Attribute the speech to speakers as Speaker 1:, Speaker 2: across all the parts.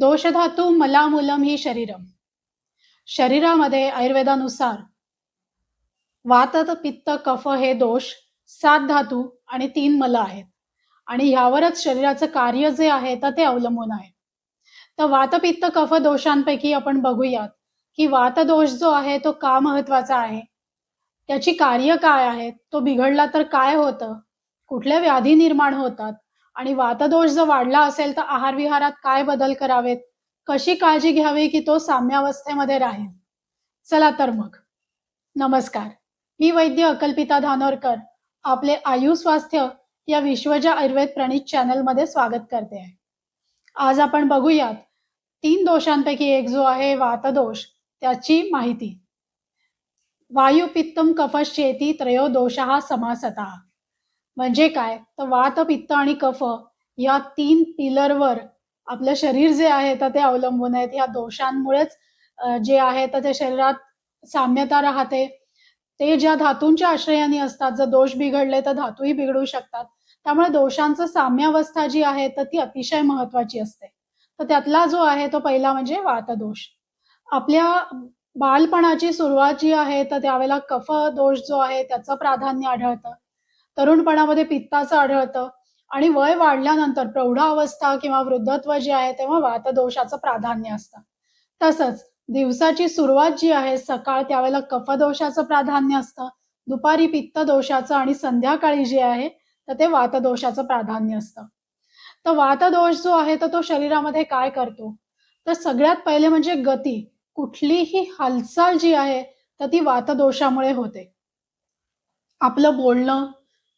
Speaker 1: दोषधातू मलामुलम ही शरीरम. शरीरामध्ये आयुर्वेदानुसार वात, पित्त, कफ हे दोष, 7 धातू आणि 3 मल आहेत. आणि ह्यावरच शरीराचं कार्य जे आहे तर ते अवलंबून आहे. तर वात, पित्त, कफ दोषांपैकी आपण बघूयात, की वात दोष जो आहे तो का महत्वाचा आहे? त्याची कार्य काय आहेत? तो बिघडला तर काय होतं? कुठल्या व्याधी निर्माण होतात? आणि वातदोष जर वाढला असेल तर आहार विहारात काय बदल करावेत? कशी काळजी घ्यावी की तो साम्यावस्थेमध्ये राहील? चला तर मग. नमस्कार. मी वैद्य अकल्पिता धानोरकर आपले आयु स्वास्थ्य या विश्वजा आयुर्वेद प्रणीत चॅनलमध्ये स्वागत करते आहे. आज आपण बघूयात 3 दोषांपैकी एक जो आहे वातदोष त्याची माहिती. वायू पित्तम कफश्चेती त्रयो दोषाः समासतः. म्हणजे काय? तर वात, पित्त आणि कफ या 3 पिलरवर आपलं शरीर जे आहे तर ते अवलंबून आहेत. या दोषांमुळेच जे आहे तर त्या शरीरात साम्यता राहते. ते ज्या धातूंच्या आश्रयाने असतात, जर दोष बिघडले तर धातूही बिघडू शकतात. त्यामुळे दोषांचं साम्यावस्था जी आहे तर ती अतिशय महत्वाची असते. तर त्यातला जो आहे तो पहिला म्हणजे वातदोष. आपल्या बालपणाची सुरुवात जी आहे तर त्यावेळेला कफ दोष जो आहे त्याचं प्राधान्य आढळतं. तरुणपणामध्ये पित्ताचं आढळतं आणि वय वाढल्यानंतर प्रौढावस्था किंवा वृद्धत्व जे आहे तेव्हा वातदोषाचं प्राधान्य असतं. तसंच दिवसाची सुरुवात जी आहे सकाळ त्यावेळेला कफदोषाचं प्राधान्य असतं. दुपारी पित्त दोषाचं आणि संध्याकाळी जे आहे तर ते वातदोषाचं प्राधान्य असतं. तर वातदोष जो आहे तर तो शरीरामध्ये काय करतो? तर सगळ्यात पहिले म्हणजे गती. कुठलीही हालचाल जी आहे तर ती वातदोषामुळे होते. आपलं बोलणं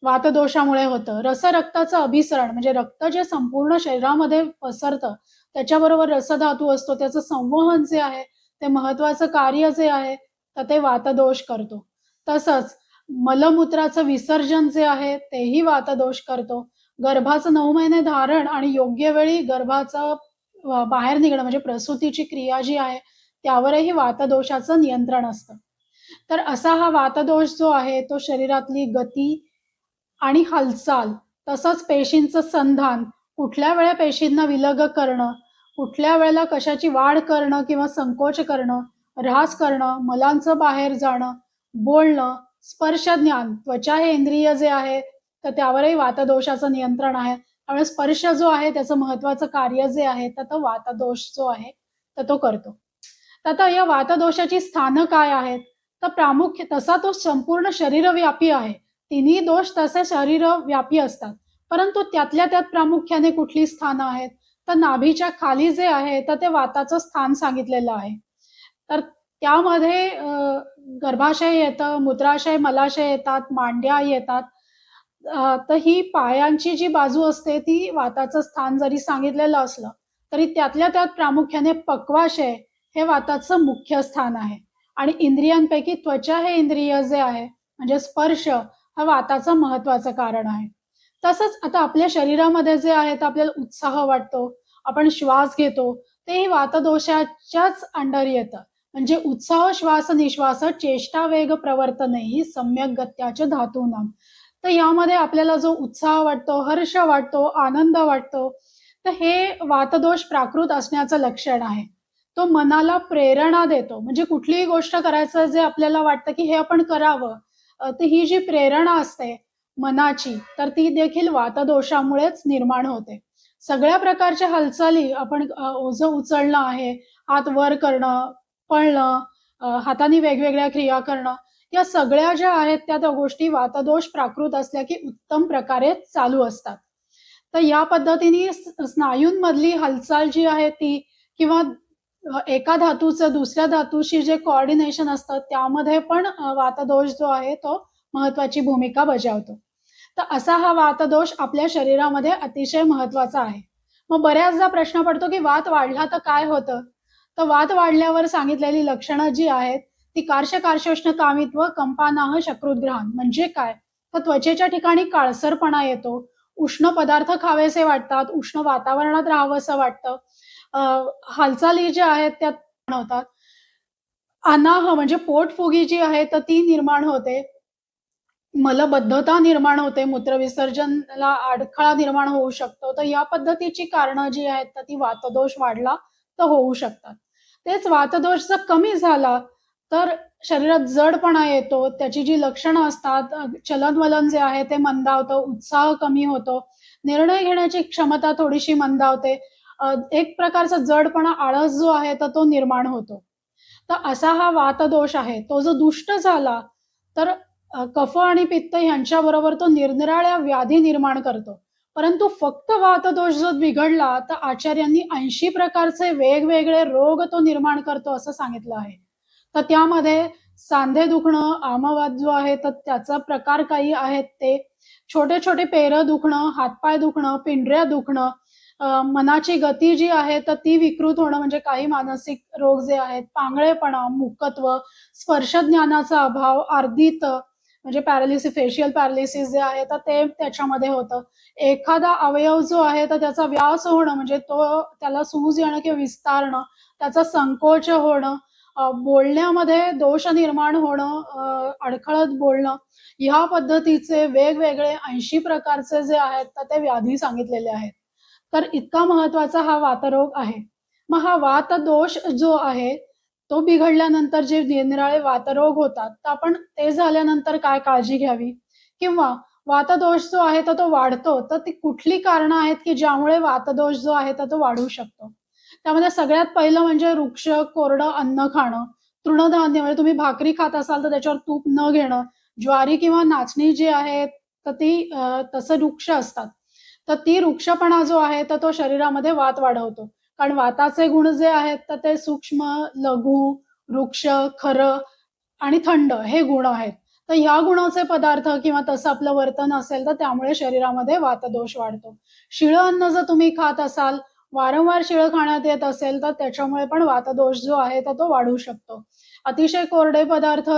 Speaker 1: वातदोषामुळे होतं. रसरक्ताचं अभिसरण म्हणजे रक्त जे संपूर्ण शरीरामध्ये पसरतं, त्याच्याबरोबर रसधातू असतो. त्याचं संवहन जे आहे, ते महत्वाचं कार्य जे आहे, तर ते वातदोष करतो. तसंच मलमूत्राचं विसर्जन जे आहे, तेही वातदोष करतो. गर्भाचं 9 महिने धारण आणि योग्य वेळी गर्भाचं बाहेर निघणं म्हणजे प्रसूतीची क्रिया जी आहे, त्यावरही वातदोषाचं नियंत्रण असतं. तर असा हा वातदोष जो आहे, तो शरीरातली गती आणि हालचाल, तसंच पेशींचं संधान, कुठल्या वेळेला पेशींना विलग करणं, कुठल्या वेळेला कशाची वाढ करणं किंवा संकोच करणं, ऱ्हास करणं, मलांचं बाहेर जाणं, बोलणं, स्पर्श ज्ञान, त्वचा हे इंद्रिय जे आहे, तर त्यावरही वातदोषाचं नियंत्रण आहे. त्यामुळे स्पर्श जो आहे त्याचं महत्वाचं कार्य जे आहे, तर तो वातदोष जो आहे, तर तो करतो. तर आता या वातदोषाची स्थानं काय आहेत? तर प्रामुख्य तसा तो संपूर्ण शरीरव्यापी आहे. तिन्ही दोष तसे शरीरव्यापी असतात. परंतु त्यातल्या त्यात प्रामुख्याने कुठली स्थानं आहेत? तर नाभीच्या खाली जे आहे, तर ते वाताचं स्थान सांगितलेलं आहे. तर त्यामध्ये गर्भाशय येतं, मूत्राशय, मलाशय येतात, मांड्या येतात. तर ही पायांची जी बाजू असते, ती वाताचं स्थान जरी सांगितलेलं असलं, तरी त्यातल्या त्यात प्रामुख्याने पक्वाशय हे वाताचं मुख्य स्थान आहे. आणि इंद्रियांपैकी त्वचा हे इंद्रिय जे आहे, म्हणजे स्पर्श हा वाताचं महत्वाचं कारण आहे. तसंच आता आपल्या शरीरामध्ये जे आहे, तर आपल्याला उत्साह वाटतो, आपण श्वास घेतो, तेही वातदोषाच्याच अंडर येतं. म्हणजे उत्साह, श्वास, निश्वास, चेष्टा, वेग, प्रवर्तनैः सम्यक गत्याच धातूनां. तर यामध्ये आपल्याला जो उत्साह वाटतो, हर्ष वाटतो, आनंद वाटतो, तर हे वातदोष प्राकृत असण्याचं लक्षण आहे. तो मनाला प्रेरणा देतो. म्हणजे कुठलीही गोष्ट करायचं जे आपल्याला वाटतं, की हे आपण करावं. तर ही जी प्रेरणा असते मनाची, तर ती देखील वातदोषामुळेच निर्माण होते. सगळ्या प्रकारच्या हालचाली आपण ओझं उचलणं आहे, हात वर करणं, पळणं, हाताने वेगवेगळ्या क्रिया करणं, या सगळ्या ज्या आहेत त्या गोष्टी वातदोष प्राकृत असल्या की उत्तम प्रकारे चालू असतात. तर या पद्धतीने स्नायूंमधली हालचाल जी आहे ती किंवा एका धातूचं दुसऱ्या धातूशी जे कोऑर्डिनेशन असतं त्यामध्ये पण वातदोष जो आहे तो महत्वाची भूमिका बजावतो. तर असा हा वातदोष आपल्या शरीरामध्ये अतिशय महत्वाचा आहे. मग बऱ्याचदा प्रश्न पडतो की वात वाढला तर काय होतं? तर वात वाढल्यावर सांगितलेली लक्षणं जी आहेत ती कार्शकार्शोष्ण कामित्व, कंपानाह, शकृद्ग्रहण म्हणजे काय? तर त्वचेच्या ठिकाणी काळसरपणा येतो, उष्ण पदार्थ खावेसे वाटतात, उष्ण वातावरणात राहावंसं वाटतं. हालचाली ज्या आहेत त्या होतात. अनाह म्हणजे पोटफुगी जी आहे तर ती निर्माण होते. मलबद्धता निर्माण होते, मूत्रविसर्जनाला अडथळा निर्माण होऊ शकतो. तर या पद्धतीची कारणं जी आहेत तर ती वातदोष वाढला तर होऊ शकतात. तेच वातदोष जर कमी झाला, तर शरीरात जडपणा येतो, त्याची जी लक्षणं असतात, चलन-वलन जे आहे ते मंदावतं, उत्साह कमी होतो, निर्णय घेण्याची क्षमता थोडीशी मंदावते. एक प्रकारचा जडपणा, आळस जो आहे तर तो निर्माण होतो. तर असा हा वातदोष आहे. तो जो दुष्ट झाला, तर कफ आणि पित्त ह्यांच्याबरोबर तो निरनिराळ्या व्याधी निर्माण करतो. परंतु फक्त वातदोष जो बिघडला, तर आचार्यांनी 80 प्रकारचे वेगवेगळे रोग तो निर्माण करतो असं सांगितलं आहे. तर त्यामध्ये सांधे दुखणं, आमवात जो आहे, तर त्याचा प्रकार काही आहेत ते. छोटे-छोटे पेरं दुखणं, हातपाय दुखणं, पिंढऱ्या दुखणं, मनाची गती जी आहे, तर ती विकृत होणं म्हणजे काही मानसिक रोग जे आहेत, पांगळेपणा, मूकत्व, स्पर्श ज्ञानाचा अभाव, आर्धित म्हणजे पॅरालिसिस, फेशियल पॅरालिसिस जे आहे, तर ते त्याच्यामध्ये होतं. एखादा अवयव जो आहे, तर त्याचा व्यास होणं म्हणजे तो त्याला सूज येणं किंवा विस्तारणं, त्याचा संकोच होणं, बोलण्यामध्ये दोष निर्माण होणं, अडखळत बोलणं, ह्या पद्धतीचे वेगवेगळे 80 प्रकारचे जे आहेत, तर ते व्याधी सांगितलेले आहेत. तर इतका महत्वाचा हा वातरोग आहे. मग हा वातदोष जो आहे, तो बिघडल्यानंतर जे निरनिराळे वातरोग होतात, तर आपण ते झाल्यानंतर काय काळजी घ्यावी? किंवा वातदोष जो आहे, तर तो वाढतो, तर ती कुठली कारणं आहेत, की ज्यामुळे वातदोष जो आहे, तर तो वाढू शकतो? त्यामध्ये सगळ्यात पहिलं म्हणजे वृक्ष, कोरडं अन्न खाणं, तृणधान्य म्हणजे तुम्ही भाकरी खात असाल, तर त्याच्यावर तूप न घेणं, ज्वारी किंवा नाचणी जी आहे, तर ती तसं वृक्ष असतात. तर ती वृक्षपणा जो आहे, तर तो शरीरामध्ये वात वाढवतो. कारण वाताचे गुण जे आहेत, तर ते सूक्ष्म, लघु, वृक्ष, खरं आणि थंड हे गुण आहेत. तर ह्या गुणाचे पदार्थ किंवा तसं आपलं वर्तन असेल, तर त्यामुळे शरीरामध्ये वातदोष वाढतो. शिळं अन्न जर तुम्ही खात असाल, वारंवार शिळं खाण्यात येत असेल, तर त्याच्यामुळे पण वातदोष जो आहे, तर तो वाढू शकतो. अतिशय कोरडे पदार्थ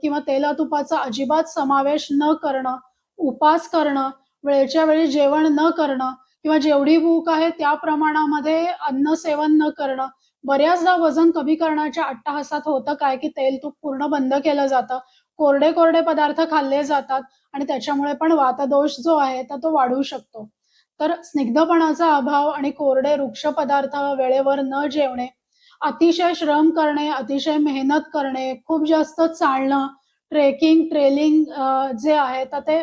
Speaker 1: किंवा तेला-तुपाचा अजिबात समावेश न करणं, उपास करणं, वेळच्या वेळी जेवण न करणं किंवा जेवढी भूक आहे त्या प्रमाणामध्ये अन्न सेवन न करणं. बऱ्याचदा वजन कमी करण्याच्या अट्टाहासात होतं काय, की तेल-तूप पूर्ण बंद केलं जातं. कोरडे-कोरडे पदार्थ खाल्ले जातात आणि त्याच्यामुळे पण वातदोष जो आहे तर तो वाढू शकतो. तर स्निग्धपणाचा अभाव आणि कोरडे वृक्ष पदार्थ वेळेवर न जेवणे, अतिशय श्रम करणे, अतिशय मेहनत करणे, खूप जास्त चालणं, ट्रेकिंग, ट्रेलिंग जे आहे तर ते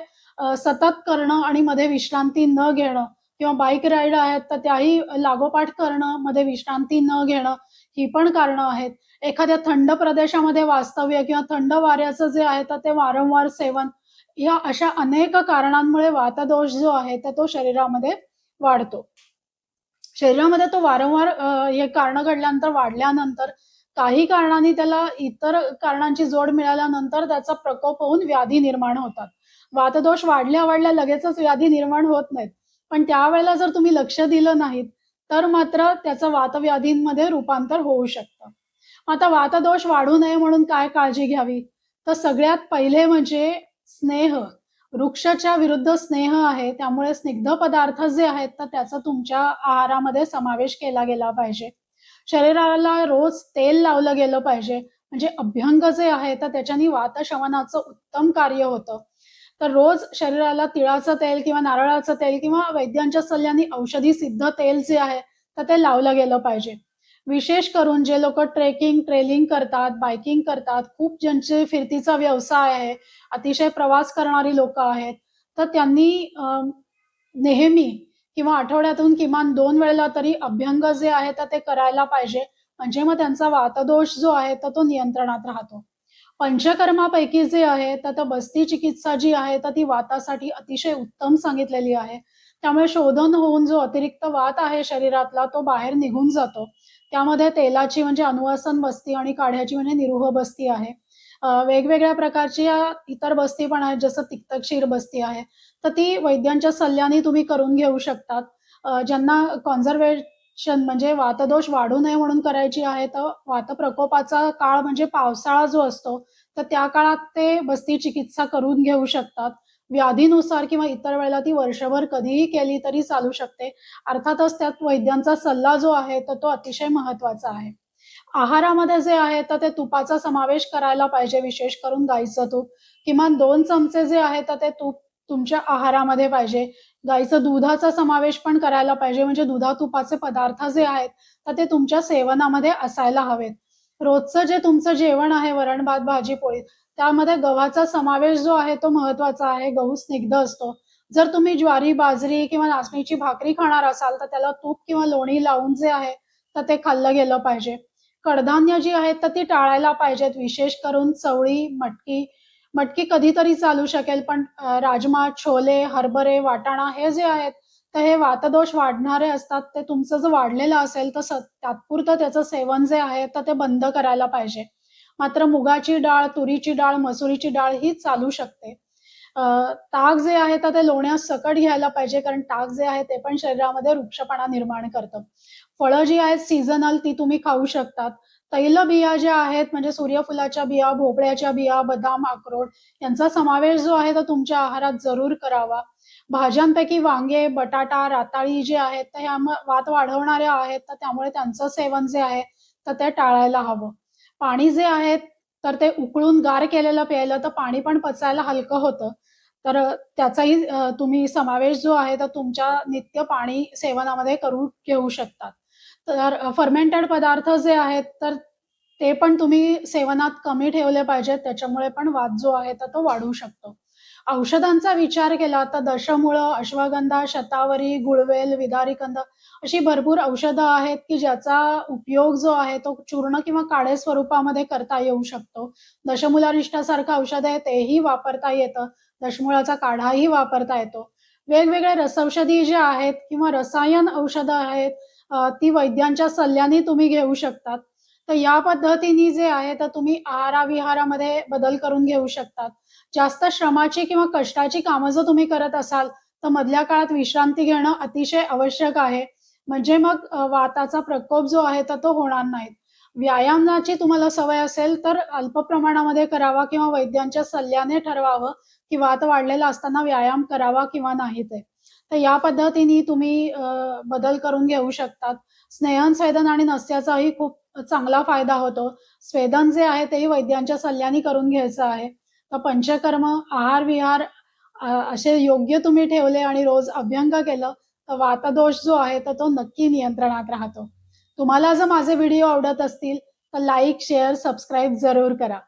Speaker 1: सतत करणं आणि मध्ये विश्रांती न घेणं किंवा बाईक राईड आहेत, तर त्याही लागोपाठ करणं, मध्ये विश्रांती न घेणं, ही पण कारणं आहेत. एखाद्या थंड प्रदेशामध्ये वास्तव्य किंवा थंड वाऱ्याचं जे आहे, तर ते वारंवार सेवन, या अशा अनेक कारणांमुळे वातदोष जो आहे, तर तो शरीरामध्ये वाढतो. शरीरामध्ये तो वारंवार हे कारणं घडल्यानंतर, वाढल्यानंतर काही कारणांनी त्याला इतर कारणांची जोड मिळाल्यानंतर त्याचा प्रकोप होऊन व्याधी निर्माण होतात. वातदोष वाढल्या-वाढल्या लगेचच व्याधी निर्माण होत नाहीत. पण त्यावेळेला जर तुम्ही लक्ष दिलं नाहीत, तर मात्र त्याचं वातव्याधींमध्ये रूपांतर होऊ शकतं. आता वातदोष वाढू नये म्हणून काय काळजी घ्यावी? तर सगळ्यात पहिले म्हणजे स्नेह. वृक्षाच्या विरुद्ध स्नेह आहे. त्यामुळे स्निग्ध पदार्थ जे आहेत, तर त्याचा तुमच्या आहारामध्ये समावेश केला गेला पाहिजे. शरीराला रोज तेल लावलं गेलं पाहिजे. म्हणजे अभ्यंग जे आहे, तर त्याच्याने वातशमनाचं उत्तम कार्य होतं. तर रोज शरीराला तिळाचं तेल किंवा नारळाचं तेल किंवा वैद्यांच्या सल्ल्याने औषधी सिद्ध तेल जे आहे, तर ते लावलं गेलं पाहिजे. विशेष करून जे लोकं ट्रेकिंग, ट्रेलिंग करतात, बायकिंग करतात, खूप ज्यांचे फिरतीचा व्यवसाय आहे, अतिशय प्रवास करणारी लोकं आहेत, तर त्यांनी नेहमी किंवा आठवड्यातून किमान 2 वेळेला तरी अभ्यंग जे आहे, तर ते करायला पाहिजे. म्हणजे मग त्यांचा वातदोष जो आहे, तर तो नियंत्रणात राहतो. पंचकर्मापैकी जे आहे, तर बस्ती चिकित्सा जी आहे, तर ती वातासाठी अतिशय उत्तम सांगितलेली आहे. त्यामुळे शोधन होऊन जो अतिरिक्त वात आहे शरीरातला, तो बाहेर निघून जातो. त्यामध्ये तेलाची म्हणजे अनुवासन बस्ती आणि काढ्याची म्हणजे निरूह बस्ती आहे. वेगवेगळ्या प्रकारच्या इतर बस्ती पण आहेत, जसं तिक्तक्षीर बस्ती आहे. तर ती वैद्यांच्या सल्ल्याने तुम्ही करून घेऊ शकतात. ज्यांना कॉन्झर्वेशन म्हणजे वातदोष वाढू नये म्हणून करायची आहे, तर वातप्रकोपाचा काळ म्हणजे पावसाळा जो असतो, तर त्या काळात ते बस्ती चिकित्सा करून घेऊ शकतात. व्याधीनुसार किंवा इतर वेळेला ती वर्षभर कधीही केली तरी चालू शकते. अर्थातच त्यात वैद्यांचा सल्ला जो आहे, तर तो अतिशय महत्त्वाचा आहे. आहारामध्ये जे आहे, तर ते तुपाचा समावेश करायला पाहिजे, विशेष करून गाईचं तूप. किमान 2 चमचे जे आहे, तर ते तूप तुमच्या आहारामध्ये पाहिजे. गाईचं दुधाचा समावेश पण करायला पाहिजे, म्हणजे दुधा-तुपाचे पदार्थ जे आहेत, तर ते तुमच्या सेवनामध्ये असायला हवेत. रोजचं जे तुमचं जेवण आहे वरण, भात, भाजी, पोळी, त्यामध्ये गव्हाचा समावेश जो आहे तो महत्वाचा आहे. गहू स्निग्ध असतो. जर तुम्ही ज्वारी, बाजरी किंवा नाचणीची भाकरी खाणार असाल, तर त्याला तूप किंवा लोणी लावून जे आहे, तर ते खाल्लं गेलं पाहिजे. कडधान्य जी आहेत, तर ती टाळायला पाहिजेत. विशेष करून चवळी, मटकी. मटकी कधीतरी चालू शकेल, पण राजमा, छोले, हरभरे, वाटाणा हे जे आहेत, तर हे वातदोष वाढणारे असतात. ते तुमचं जर वाढलेलं असेल, तर तात्पुरतं त्याचं सेवन जे आहे, तर ते बंद करायला पाहिजे. मात्र मुगाची डाळ, तुरीची डाळ, मसुरीची डाळ ही चालू शकते. अ, ताक जे आहे तर ते लोण्यासकट घ्यायला पाहिजे, कारण ताक जे आहे ते पण शरीरामध्ये वृक्षपणा निर्माण करतं. फळं जी आहेत सीझनल ती तुम्ही खाऊ शकतात. तैलबिया ज्या आहेत म्हणजे सूर्यफुलाच्या बिया, भोपळ्याच्या बिया, बदाम, अक्रोड यांचा समावेश जो आहे तो तुमच्या आहारात जरूर करावा. भाज्यांपैकी वांगे, बटाटा, रताळी जे आहेत तर ह्या वात वाढवणाऱ्या आहेत, तर त्यामुळे त्यांचं सेवन जे आहे तर ते टाळायला हवं. पाणी जे आहे तर ते उकळून गार केलेलं प्यायलं तर पाणी पण पचायला हलकं होतं. तर त्याचाही तुम्ही समावेश जो आहे तर तुमच्या नित्य पाणी सेवनामध्ये करून घेऊ शकतात. तर फर्मेंटेड पदार्थ जे आहेत तर ते पण तुम्ही सेवनात कमी ठेवले पाहिजेत. त्याच्यामुळे पण वात जो आहे तर तो वाढू शकतो. औषधांचा विचार केला तर दशमूळ, अश्वगंधा, शतावरी, गुळवेल, विदारीकंद अशी भरपूर औषधं आहेत, की ज्याचा उपयोग जो आहे तो चूर्ण किंवा काढे स्वरूपामध्ये करता येऊ शकतो. दशमूलारिष्टासारखं औषध आहे तेही वापरता येतं. दशमूळाचा काढाही वापरता येतो. वेगवेगळे रसौषधी जे आहेत किंवा रसायन औषधं आहेत, ती वैद्यांच्या सल्ल्याने तुम्ही घेऊ शकतात. तर या पद्धतीने जे आहे तर तुम्ही आहार-विहारामध्ये बदल करून घेऊ शकतात. जास्त श्रमाची किंवा कष्टाची कामं जर तुम्ही करत असाल, तर मधल्या काळात विश्रांती घेणं अतिशय आवश्यक आहे. म्हणजे मग वाताचा प्रकोप जो आहे तर तो होणार नाही. व्यायामाची तुम्हाला सवय असेल, तर अल्प प्रमाणामध्ये करावा किंवा वैद्यांच्या सल्ल्याने ठरवावं, की वात वाढलेला असताना व्यायाम करावा किंवा नाही ते. तर या पद्धतीने तुम्ही बदल करून घेऊ शकतात. स्नेहन-स्वेदन आणि नस्याचाही खूप चांगला फायदा होतो. स्वेदन जे आहे तेही वैद्यांच्या सल्ल्याने करून घ्यायचं आहे. तर पंचकर्म, आहार-विहार असे योग्य तुम्ही ठेवले आणि रोज अभ्यंग केलं, तर वातदोष जो आहे तर तो नक्की नियंत्रणात राहतो. तुम्हाला जर माझे व्हिडिओ आवडत असतील, तर लाईक, शेअर, सबस्क्राईब जरूर करा.